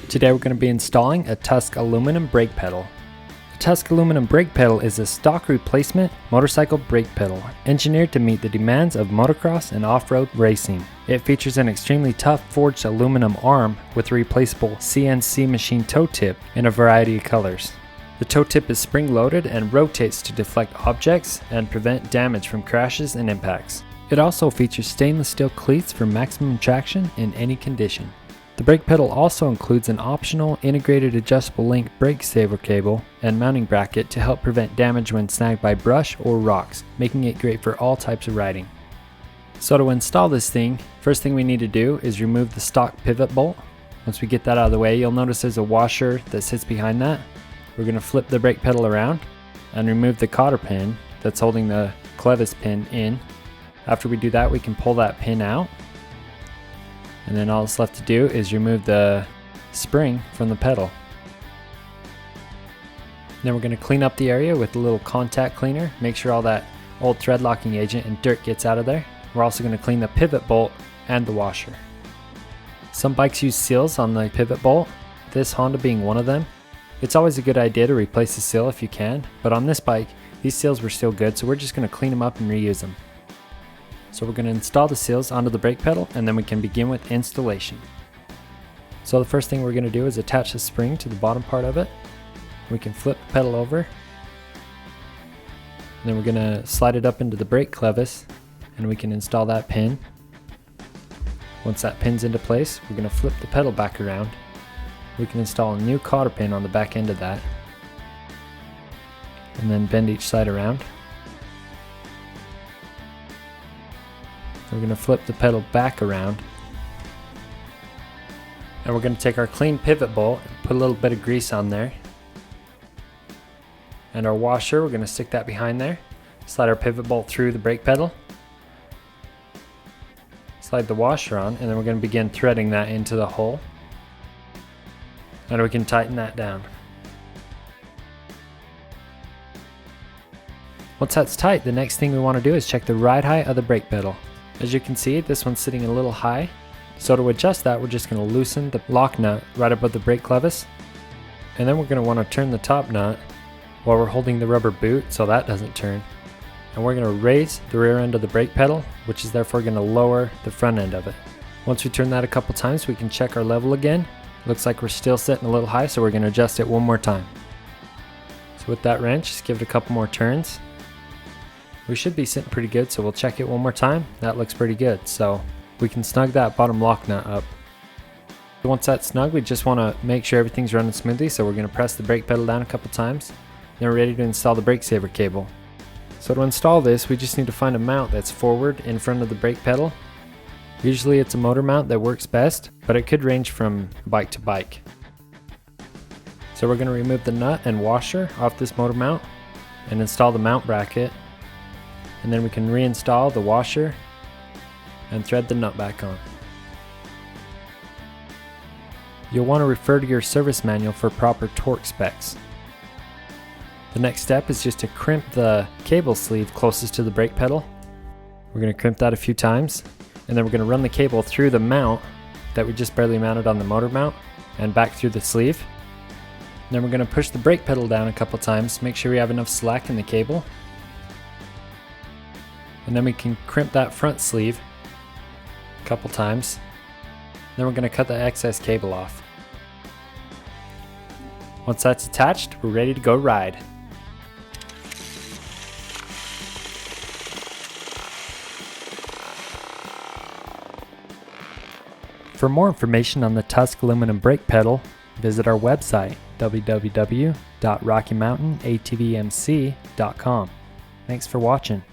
Today we're going to be installing a Tusk aluminum brake pedal. The Tusk aluminum brake pedal is a stock replacement motorcycle brake pedal engineered to meet the demands of motocross and off-road racing. It features an extremely tough forged aluminum arm with a replaceable CNC Machined Toe Tip in a variety of colors. The toe tip is spring-loaded and rotates to deflect objects and prevent damage from crashes and impacts. It also features stainless steel cleats for maximum traction in any condition. The brake pedal also includes an optional integrated adjustable length brake saver cable and mounting bracket to help prevent damage when snagged by brush or rocks, making it great for all types of riding. So to install this thing, first thing we need to do is remove the stock pivot bolt. Once we get that out of the way, you'll notice there's a washer that sits behind that. We're going to flip the brake pedal around and remove the cotter pin that's holding the clevis pin in. After we do that, we can pull that pin out. And then all that's left to do is remove the spring from the pedal. Then we're going to clean up the area with a little contact cleaner, make sure all that old thread locking agent and dirt gets out of there. We're also going to clean the pivot bolt and the washer. Some bikes use seals on the pivot bolt, this Honda being one of them. It's always a good idea to replace the seal if you can, but on this bike, these seals were still good, so we're just going to clean them up and reuse them. So we're going to install the seals onto the brake pedal and then we can begin with installation. So the first thing we're going to do is attach the spring to the bottom part of it. We can flip the pedal over. And then we're going to slide it up into the brake clevis and we can install that pin. Once that pin's into place, we're going to flip the pedal back around. We can install a new cotter pin on the back end of that. And then bend each side around. We're going to flip the pedal back around and we're going to take our clean pivot bolt and put a little bit of grease on there, and our washer, we're going to stick that behind there, slide our pivot bolt through the brake pedal, slide the washer on, and then we're going to begin threading that into the hole, and we can tighten that down. Once that's tight, the next thing we want to do is check the ride height of the brake pedal. As you can see, this one's sitting a little high, so to adjust that, we're just going to loosen the lock nut right above the brake clevis, and then we're going to want to turn the top nut while we're holding the rubber boot so that doesn't turn, and we're going to raise the rear end of the brake pedal, which is therefore going to lower the front end of it. Once we turn that a couple times, we can check our level again. Looks like we're still sitting a little high, so we're going to adjust it one more time. So with that wrench, just give it a couple more turns. We should be sitting pretty good, so we'll check it one more time. That looks pretty good, so we can snug that bottom lock nut up. Once that's snug, we just want to make sure everything's running smoothly, so we're going to press the brake pedal down a couple times. Then we're ready to install the brake saver cable. So to install this, we just need to find a mount that's forward in front of the brake pedal. Usually it's a motor mount that works best, but it could range from bike to bike. So we're going to remove the nut and washer off this motor mount and install the mount bracket. And then we can reinstall the washer and thread the nut back on. You'll want to refer to your service manual for proper torque specs. The next step is just to crimp the cable sleeve closest to the brake pedal. We're going to crimp that a few times, and then we're going to run the cable through the mount that we just barely mounted on the motor mount and back through the sleeve. Then we're going to push the brake pedal down a couple times, make sure we have enough slack in the cable. And then we can crimp that front sleeve a couple times. Then we're going to cut the excess cable off. Once that's attached, we're ready to go ride. For more information on the Tusk aluminum brake pedal, visit our website www.rockymountainatvmc.com. Thanks for watching.